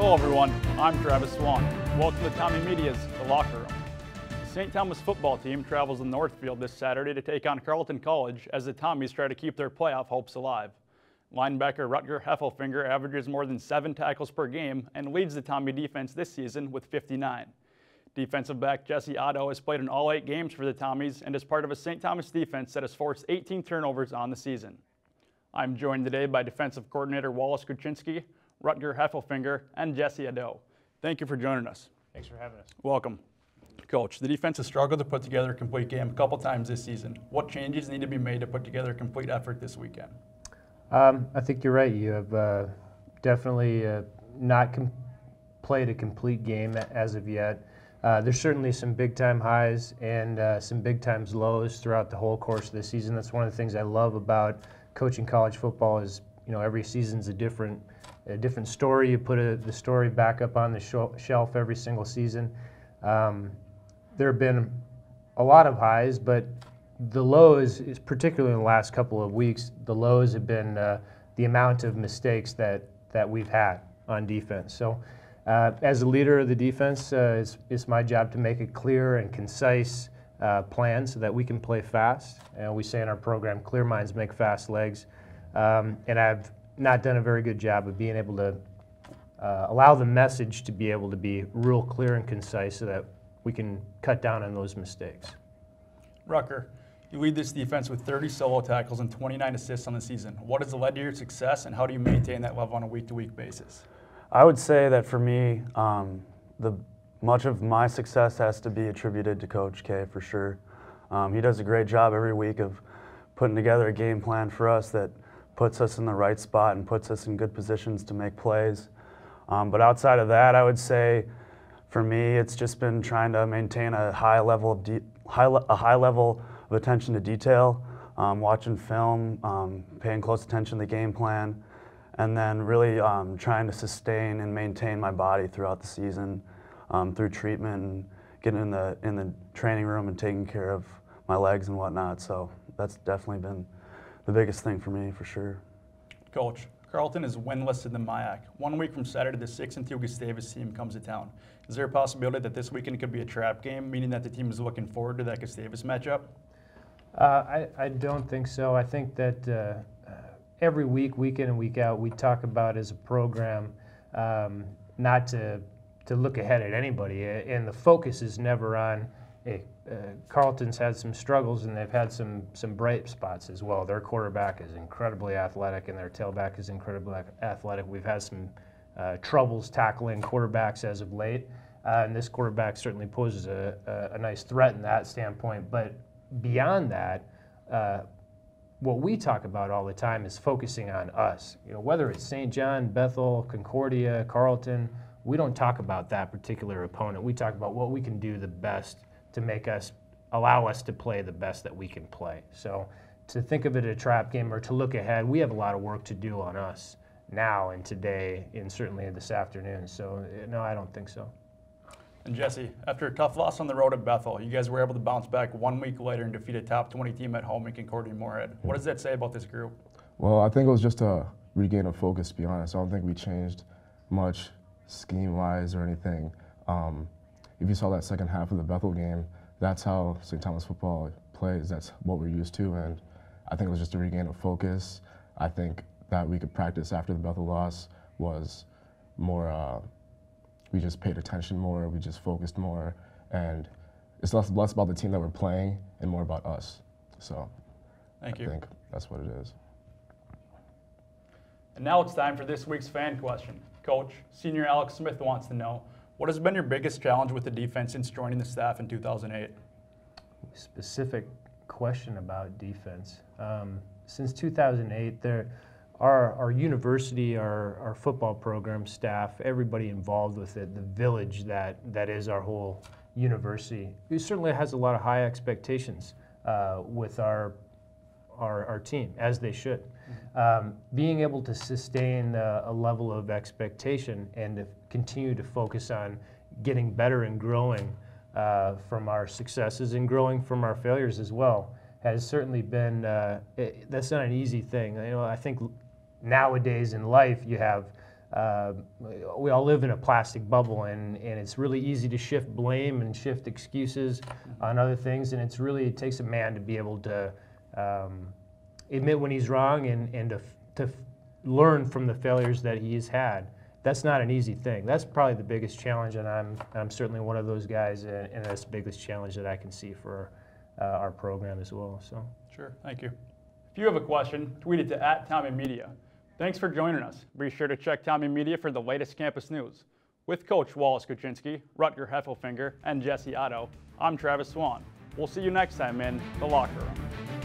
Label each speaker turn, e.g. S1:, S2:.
S1: Hello everyone, I'm Travis Swan. Welcome to Tommy Media's The Locker Room. The St. Thomas football team travels to Northfield this Saturday to take on Carlton College as the Tommies try to keep their playoff hopes alive. Linebacker Rutger Heffelfinger averages more than 7 tackles per game and leads the Tommy defense this season with 59. Defensive back Jesse Addo has played in all 8 games for the Tommies and is part of a St. Thomas defense that has forced 18 turnovers on the season. I'm joined today by defensive coordinator Wallace Kuchinski, Rutger Heffelfinger, and Jesse Addo. Thank you for joining us.
S2: Thanks for having us.
S1: Welcome. Coach, the defense has struggled to put together a complete game a couple times this season. What changes need to be made to put together a complete effort this weekend?
S2: I think you're right. You have definitely not played a complete game as of yet. There's certainly some big-time highs and some big-time lows throughout the whole course of the season. That's one of the things I love about coaching college football is, you know, every season's a different story. You put the story back up on the shelf every single season. There have been a lot of highs, but the lows, is particularly in the last couple of weeks, the lows have been the amount of mistakes that we've had on defense. So as a leader of the defense, it's my job to make a clear and concise plan so that we can play fast. And we say in our program, clear minds make fast legs. And I've not done a very good job of being able to allow the message to be able to be real clear and concise so that we can cut down on those mistakes.
S1: Rutger, you lead this defense with 30 solo tackles and 29 assists on the season. What has led to your success, and how do you maintain that level on a week-to-week basis?
S3: I would say that for me, much of my success has to be attributed to Coach K for sure. He does a great job every week of putting together a game plan for us that puts us in the right spot and puts us in good positions to make plays. But outside of that, I would say for me, it's just been trying to maintain a high level of attention to detail, watching film, paying close attention to the game plan, and then really trying to sustain and maintain my body throughout the season through treatment and getting in the training room and taking care of my legs and whatnot. So that's definitely been the biggest thing for me, for sure.
S1: Coach, Carlton is winless in the MIAC. 1 week from Saturday, the 6-2 Gustavus team comes to town. Is there a possibility that this weekend could be a trap game, meaning that the team is looking forward to that Gustavus matchup?
S2: I don't think so. I think that every week, week in and week out, we talk about as a program not to look ahead at anybody, and the focus is never on, hey, Carlton's had some struggles and they've had some bright spots as well. Their quarterback is incredibly athletic and their tailback is incredibly athletic. We've had some troubles tackling quarterbacks as of late, and this quarterback certainly poses a nice threat in that standpoint. But beyond that, what we talk about all the time is focusing on us. You know, whether it's St. John, Bethel, Concordia, Carlton, we don't talk about that particular opponent. We talk about what we can do the best to allow us to play the best that we can play. So to think of it as a trap game or to look ahead, we have a lot of work to do on us now and today and certainly this afternoon. So no, I don't think so.
S1: And Jesse, after a tough loss on the road at Bethel, you guys were able to bounce back 1 week later and defeat a top 20 team at home in Concordia Moorhead. What does that say about this group?
S4: Well, I think it was just a regain of focus, to be honest. I don't think we changed much scheme-wise or anything. If you saw that second half of the Bethel game, that's how St. Thomas football plays. That's what we're used to, and I think it was just a regain of focus. I think that we could practice after the Bethel loss was more, we just paid attention more, we just focused more, and it's less about the team that we're playing and more about us. So I think that's what it is.
S1: And now it's time for this week's fan question. Coach, senior Alex Smith wants to know, what has been your biggest challenge with the defense since joining the staff in 2008?
S2: Specific question about defense. Since 2008, our university, our football program staff, everybody involved with it, the village that is our whole university, it certainly has a lot of high expectations with our team, as they should. Being able to sustain a level of expectation and to continue to focus on getting better and growing from our successes and growing from our failures as well has certainly been, that's not an easy thing. You know, I think nowadays in life you have we all live in a plastic bubble, and it's really easy to shift blame and shift excuses on other things, and it takes a man to be able to admit when he's wrong and to learn from the failures that he's had. That's not an easy thing. That's probably the biggest challenge, and I'm certainly one of those guys, and that's the biggest challenge that I can see for our program as well. So.
S1: Sure, thank you. If you have a question, tweet it to @TommyMedia. Thanks for joining us. Be sure to check Tommy Media for the latest campus news. With Coach Wallace Kuchinski, Rutger Heffelfinger, and Jesse Addo, I'm Travis Swan. We'll see you next time in the locker room.